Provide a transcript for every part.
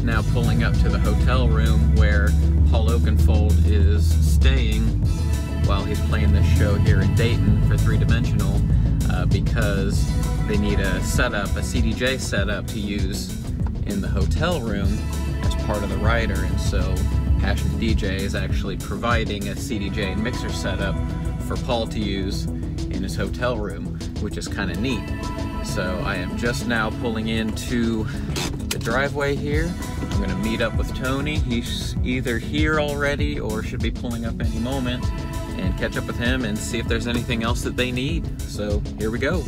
now pulling up to the hotel room where Paul Oakenfold is staying while he's playing this show here in Dayton for Three Dimensional, because they need a setup, a CDJ setup to use in the hotel room as part of the rider, and so Passionate DJ is actually providing a CDJ and mixer setup for Paul to use in his hotel room, which is kind of neat. So I am just now pulling into the driveway here. I'm going to meet up with Tony. He's either here already or should be pulling up any moment, and catch up with him and see if there's anything else that they need. So here we go.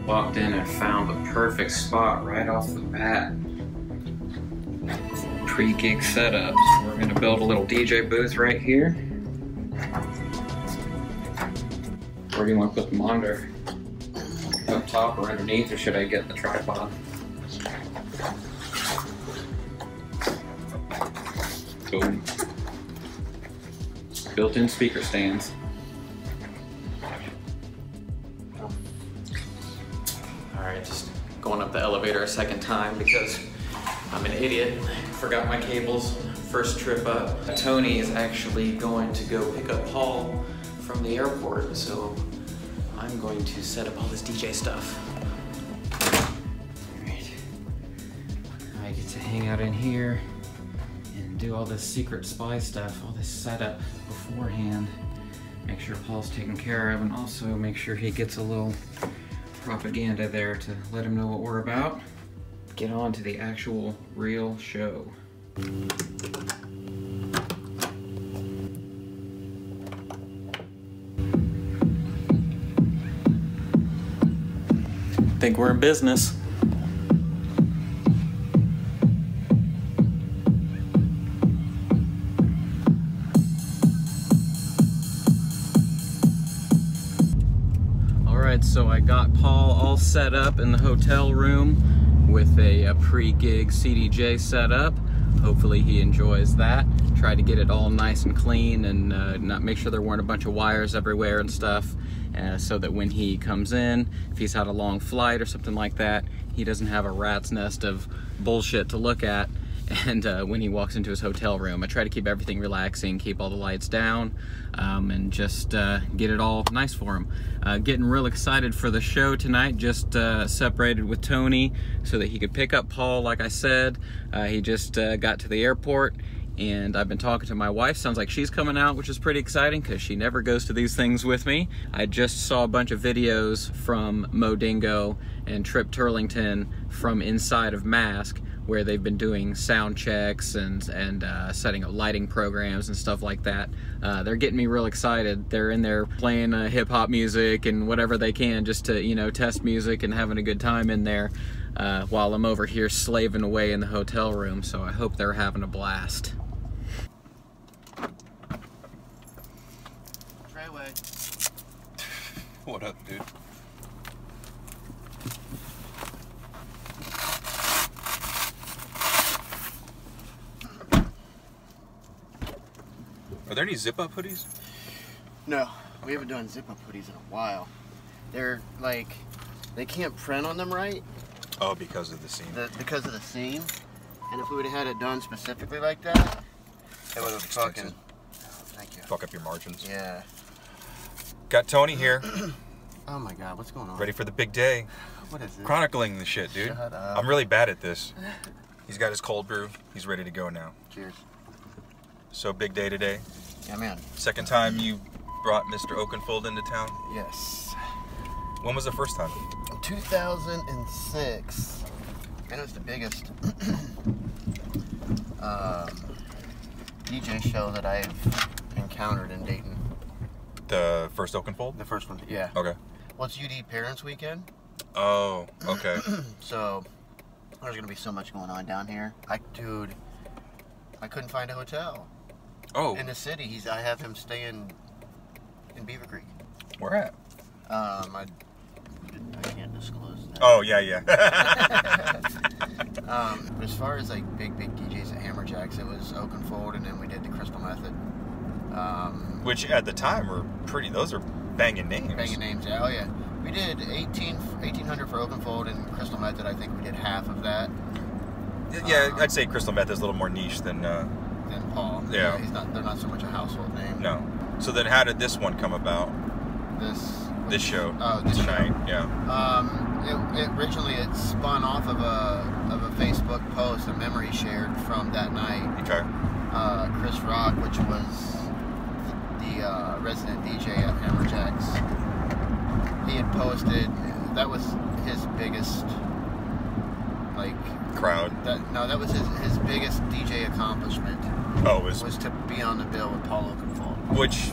Walked in and found the perfect spot right off the bat. Pre-gig setup. So we're going to build a little DJ booth right here. Where do you want to put the monitor? Up top or underneath, or should I get the tripod? Boom. Built-in speaker stands. Alright, just going up the elevator a second time because I'm an idiot. Forgot my cables first trip up. Tony is actually going to go pick up Paul from the airport, so I'm going to set up all this DJ stuff. Alright. I get to hang out in here and do all this secret spy stuff, all this setup beforehand. Make sure Paul's taken care of, and also make sure he gets a little propaganda there to let him know what we're about. Get on to the actual real show. Think we're in business. Alright, so I got Paul all set up in the hotel room with a pre-gig CDJ setup. Hopefully he enjoys that. Try to get it all nice and clean and not make sure there weren't a bunch of wires everywhere and stuff, so that when he comes in, if he's had a long flight or something like that, he doesn't have a rat's nest of bullshit to look at. And when he walks into his hotel room, I try to keep everything relaxing, keep all the lights down, and just get it all nice for him. Getting real excited for the show tonight. Just separated with Tony so that he could pick up Paul, like I said. He just got to the airport, and I've been talking to my wife. Sounds like she's coming out, which is pretty exciting because she never goes to these things with me. I just saw a bunch of videos from Mo Dingo and Trip Turlington from inside of Masque, where they've been doing sound checks and setting up lighting programs and stuff like that. They're getting me real excited. They're in there playing hip-hop music and whatever they can just to, you know, test music and having a good time in there while I'm over here slaving away in the hotel room. So I hope they're having a blast. Treyway. What up, dude? Are there any zip-up hoodies? No, we haven't done zip-up hoodies in a while. They're like, they can't print on them right. Oh, because of the seam. Because of the seam. And if we would have had it done specifically like that, it would have fucking... Oh, thank you. Fuck up your margins. Yeah. Got Tony here. Oh my god, what's going on? Ready for the big day. What is this? Chronicling the shit, dude. Shut up. I'm really bad at this. He's got his cold brew. He's ready to go now. Cheers. So big day today. Yeah, man. Second time you brought Mr. Oakenfold into town? Yes. When was the first time? 2006. And it was the biggest DJ show that I've encountered in Dayton. The first Oakenfold? The first one, yeah. Okay. Well, it's UD Parents Weekend. Oh, okay. So there's gonna be so much going on down here. Dude, I couldn't find a hotel. Oh. In the city. I have him staying in Beaver Creek. Where at? I can't disclose that. Oh, yeah. As far as like big DJs at Hammerjacks, it was Oakenfold, and then we did the Crystal Method. Which at the time were pretty. Those are banging names. Banging names, yeah. Oh yeah. We did 1800 for Oakenfold, and Crystal Method. I think we did half of that. Yeah, I'd say Crystal Meth is a little more niche than Paul. Yeah. They're not so much a household name. No. So then, how did this one come about? This show. Oh, this tonight. show. Yeah. It originally spun off of a Facebook post, a memory shared from that night. Okay. Chris Rock, which was the resident DJ at Hammerjacks, he had posted. That was his biggest crowd. That was his biggest DJ accomplishment. Oh, was to be on the bill with Paul Oakenfold. Which,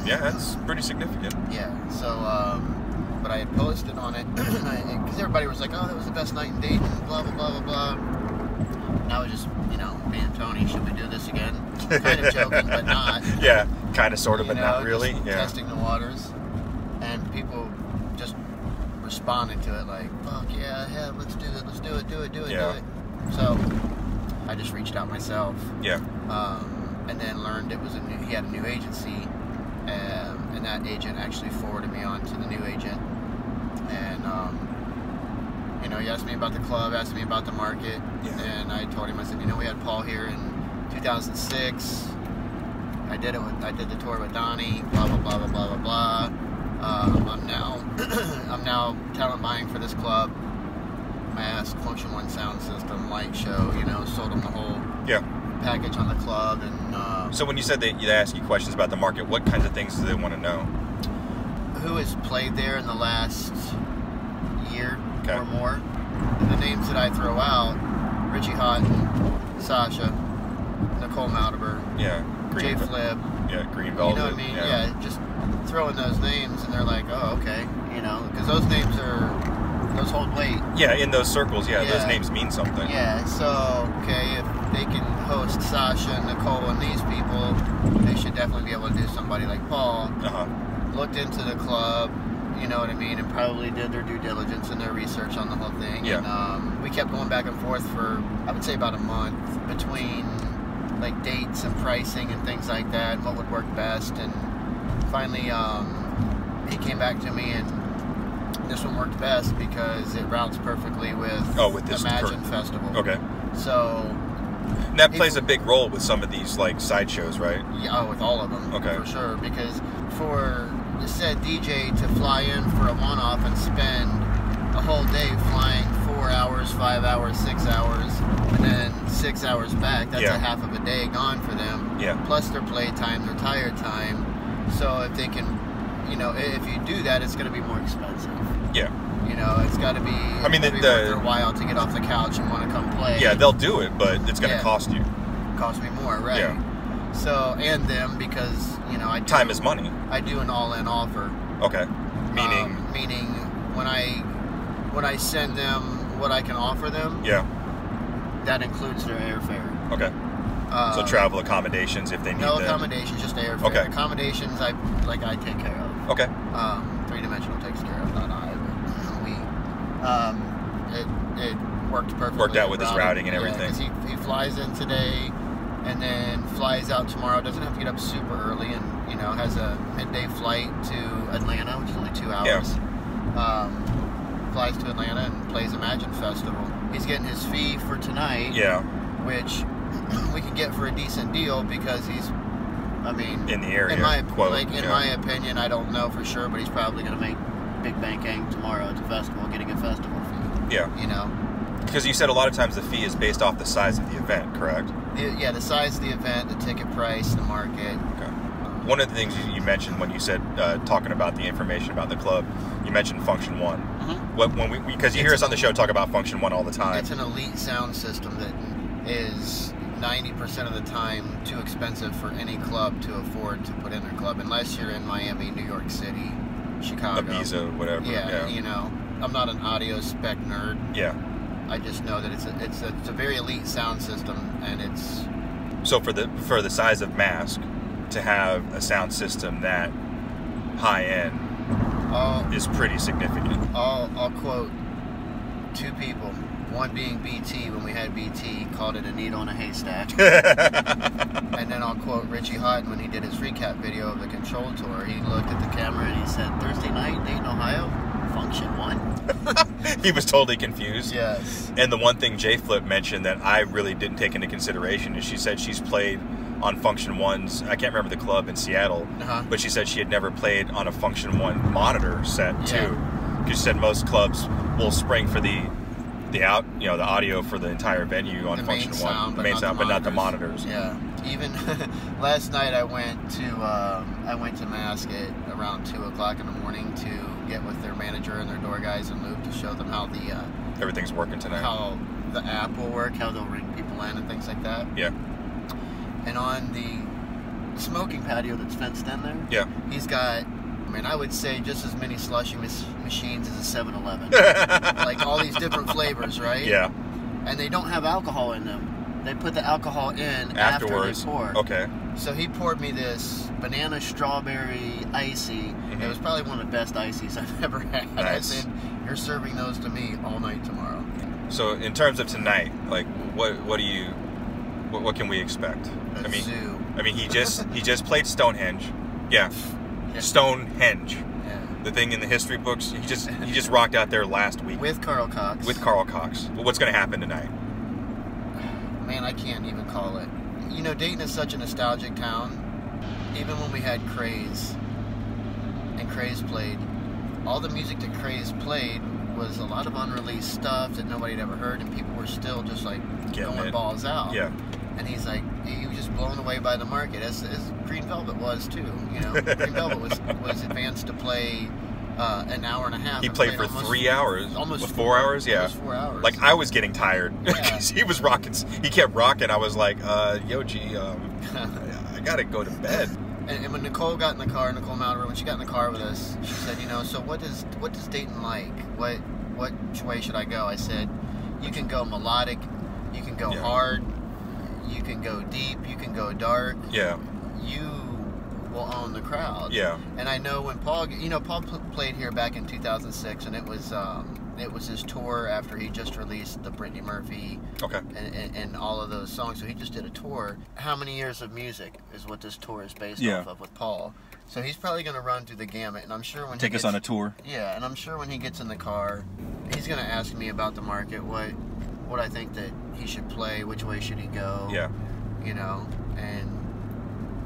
yeah, that's pretty significant. Yeah. So, but I had posted on it because everybody was like, "Oh, that was the best night in Dayton." Blah blah blah blah blah. And I was just, being Tony, should we do this again? Kind of joking, but not. Yeah, kind of, sort of, but not really. Yeah. Testing the waters, and people just responded to it like, "Fuck yeah, let's do it, do it." So I just reached out myself. Yeah. And then learned he had a new agency, and that agent actually forwarded me on to the new agent. And he asked me about the club, asked me about the market, and I told him, I said, we had Paul here in 2006. I did the tour with Donnie. Blah blah blah blah blah blah blah. I'm now talent buying for this club. Masque, Function 1 sound system, light show. Sold them the whole package on the club. And so when you said they ask you questions about the market, what kinds of things do they want to know? Who has played there in the last year or more? And the names that I throw out: Richie Houghton, Sasha, Nicole Maldeber, Jay Flip, Green Velvet. You know what I mean? Yeah, just throwing those names, and they're like, "Oh, okay," because those names those hold weight. Yeah, in those circles, those names mean something. Yeah, so okay, if they can host Sasha, Nicole, and these people, they should definitely be able to do somebody like Paul. Looked into the club, you know what I mean, and probably did their due diligence and their research on the whole thing. Yeah. And we kept going back and forth for, I would say, about a month between dates and pricing and things like that, and what would work best. And finally, he came back to me, and this one worked best because it routes perfectly with this Imagine Festival. Okay. So and that plays a big role with some of these sideshows, right? Yeah, with all of them. Okay. For sure, because for the said DJ to fly in for a one-off and spend a whole day flying 4 hours, 5 hours, 6 hours, and then 6 hours back, that's a half of a day gone for them. Yeah. Plus their play time, their tire time. So if they can, if you do that, it's going to be more expensive. Yeah. It's got to be. Worth their while to get off the couch and want to come play. Yeah, they'll do it, but it's going to cost you. Cost me more, right? Yeah. So, and them, because time is money. I do an all-in offer. Okay. Meaning when I send them what I can offer them. Yeah. That includes their airfare. Okay. So travel accommodations if they need. No accommodations, just airfare. Okay. Accommodations I take care of. Okay. 3-dimensional takes care of, not I, but we. It worked perfectly. Worked out with his routing and everything. Because he flies in today, and then flies out tomorrow. Doesn't have to get up super early, and has a midday flight to Atlanta, which is only 2 hours. Yeah. Flies to Atlanta and plays Imagine Festival. He's getting his fee for tonight. Yeah. Which we can get for a decent deal because he's, in the area. In my opinion, I don't know for sure, but he's probably going to make big banking tomorrow at the festival, getting a festival fee. Yeah. Because you said a lot of times the fee is based off the size of the event, correct? The size of the event, the ticket price, the market. Okay. One of the things you mentioned when you said talking about the information about the club, you mentioned Function 1. Mm-hmm. Because you hear us on the show talk about Function 1 all the time. It's an elite sound system that is 90% of the time too expensive for any club to afford to put in their club, unless you're in Miami, New York City, Chicago, Ibiza, whatever. Yeah. I'm not an audio spec nerd. Yeah. I just know that it's a very elite sound system, and it's so for the size of Masque to have a sound system that high end is pretty significant. I'll quote two people. One being BT, when we had BT, called it a needle in a haystack. And then I'll quote Richie Houghton when he did his recap video of the Control Tour. He looked at the camera and he said, Thursday night, Dayton, Ohio, Function 1. He was totally confused. Yes. And the one thing J Flip mentioned that I really didn't take into consideration is she said she's played on Function 1's, I can't remember the club in Seattle, but she said she had never played on a Function 1 monitor set too. Because she said most clubs will spring for the audio for the entire venue on Function 1, the main sound, but not the monitors. Yeah. Even last night I went to Masque at around 2 o'clock in the morning to get with their manager and their door guys and Luke to show them how the everything's working tonight. How the app will work, how they'll ring people in and things like that. Yeah. And on the smoking patio that's fenced in there, he's got, I mean, I would say just as many slushing machines as a 7-Eleven. Like all these different flavors, right? Yeah. And they don't have alcohol in them. They put the alcohol in afterwards. After they pour. Okay. So he poured me this banana strawberry icy. It was probably one of the best ices I've ever had. Nice. I said, you're serving those to me all night tomorrow. So in terms of tonight, like what can we expect? Zoo. I mean he just played Stonehenge. Yeah. Stonehenge. Yeah. The thing in the history books, he just rocked out there last week. With Carl Cox. With Carl Cox. Well, what's going to happen tonight? Man, I can't even call it. You know, Dayton is such a nostalgic town. Even when we had Craze, and Craze played, all the music that Craze played was a lot of unreleased stuff that nobody had ever heard, and people were still just like going balls out. Yeah. And he's like, he was just blown away by the market, as Green Velvet was too. You know, Green Velvet was advanced to play an hour and a half. He played for 3 hours, almost 4 hours. Yeah, almost 4 hours. Like I was getting tired because he was rocking. He kept rocking. I was like, "Yo, G, I gotta go to bed." And when Nicole got in the car, Nicole Mallory, when she got in the car with us, she said, "You know, so what does Dayton like? Which way should I go?" I said, "You can go melodic, you can go hard, you can go deep, you can go dark. Yeah, you will own the crowd." Yeah. And I know when Paul played here back in 2006, and it was his tour after he just released the Brittany Murphy and all of those songs. So he just did a tour. How many years of music is what this tour is based off of with Paul? So he's probably going to run through the gamut, and I'm sure when take us on a tour. Yeah, and I'm sure when he gets in the car, he's going to ask me about the market, what I think that he should play, which way should he go. Yeah. You know, and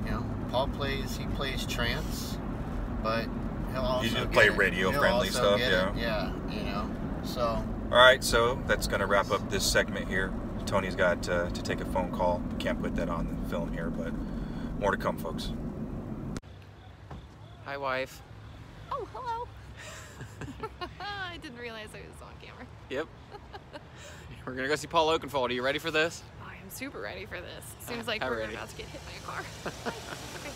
you know, Paul plays trance, but he'll also play radio friendly stuff. Yeah, you know. So. All right, so that's gonna wrap up this segment here. Tony's got to take a phone call. Can't put that on the film here, but more to come, folks. Hi, wife. Oh, hello. I didn't realize I was on camera. Yep. We're gonna go see Paul Oakenfold. Are you ready for this? I am super ready for this. Seems like we're about to get hit by a car. Okay.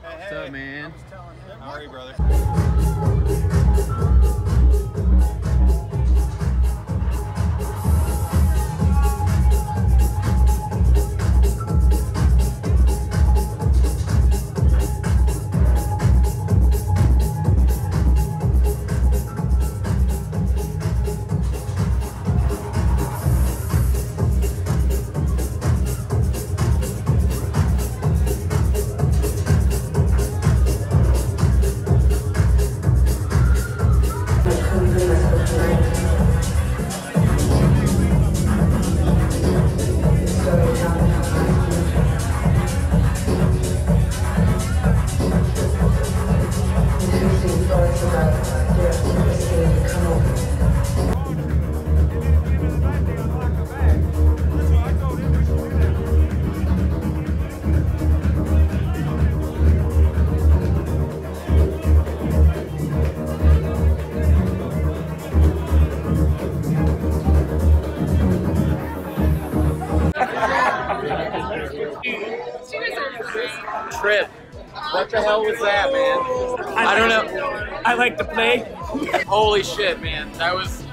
What's up, man? How are you, brother? Trip. What the hell was that, man? I don't know. I like to play. Holy shit, man. That was...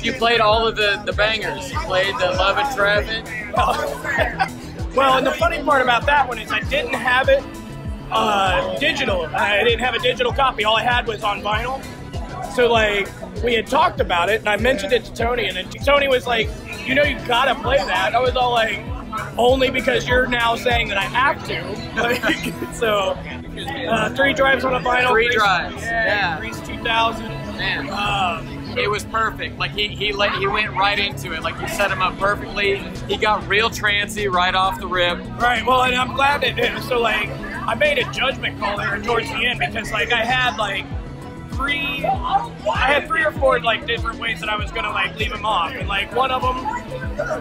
You played all of the bangers. You played the Love and Traffic. Well, and the funny part about that one is I didn't have it digital. I didn't have a digital copy. All I had was on vinyl. So like we had talked about it, and I mentioned it to Tony, and then Tony was like, "You know, you gotta play that." I was all like, "Only because you're now saying that I have to." Like, so 3 drives on a vinyl. 3 drives. Yeah. Grease 2000. Man. It was perfect. Like he went right into it. Like you set him up perfectly. He got real trancy right off the rip. Right. Well, and I'm glad that so like I made a judgment call there towards the end because like I had 3 or 4 like different ways that I was gonna like leave him off, and like one of them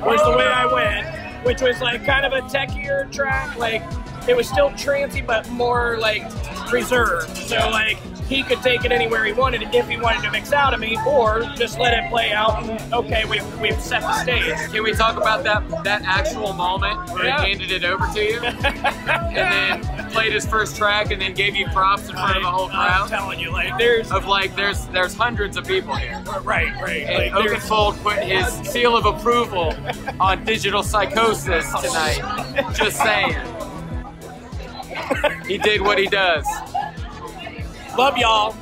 was the way I went, which was like kind of a techier track. Like it was still trancy but more like reserved. So like he could take it anywhere he wanted if he wanted to mix out of me, or just let it play out and okay, we've set the stage. Can we talk about that actual moment where he handed it over to you and then played his first track and then gave you props in front of the whole crowd? I'm telling you, like there's hundreds of people here. Right. And Like, Oakenfold put his seal of approval on Digital Psychosis tonight. Just saying. He did what he does. Love y'all.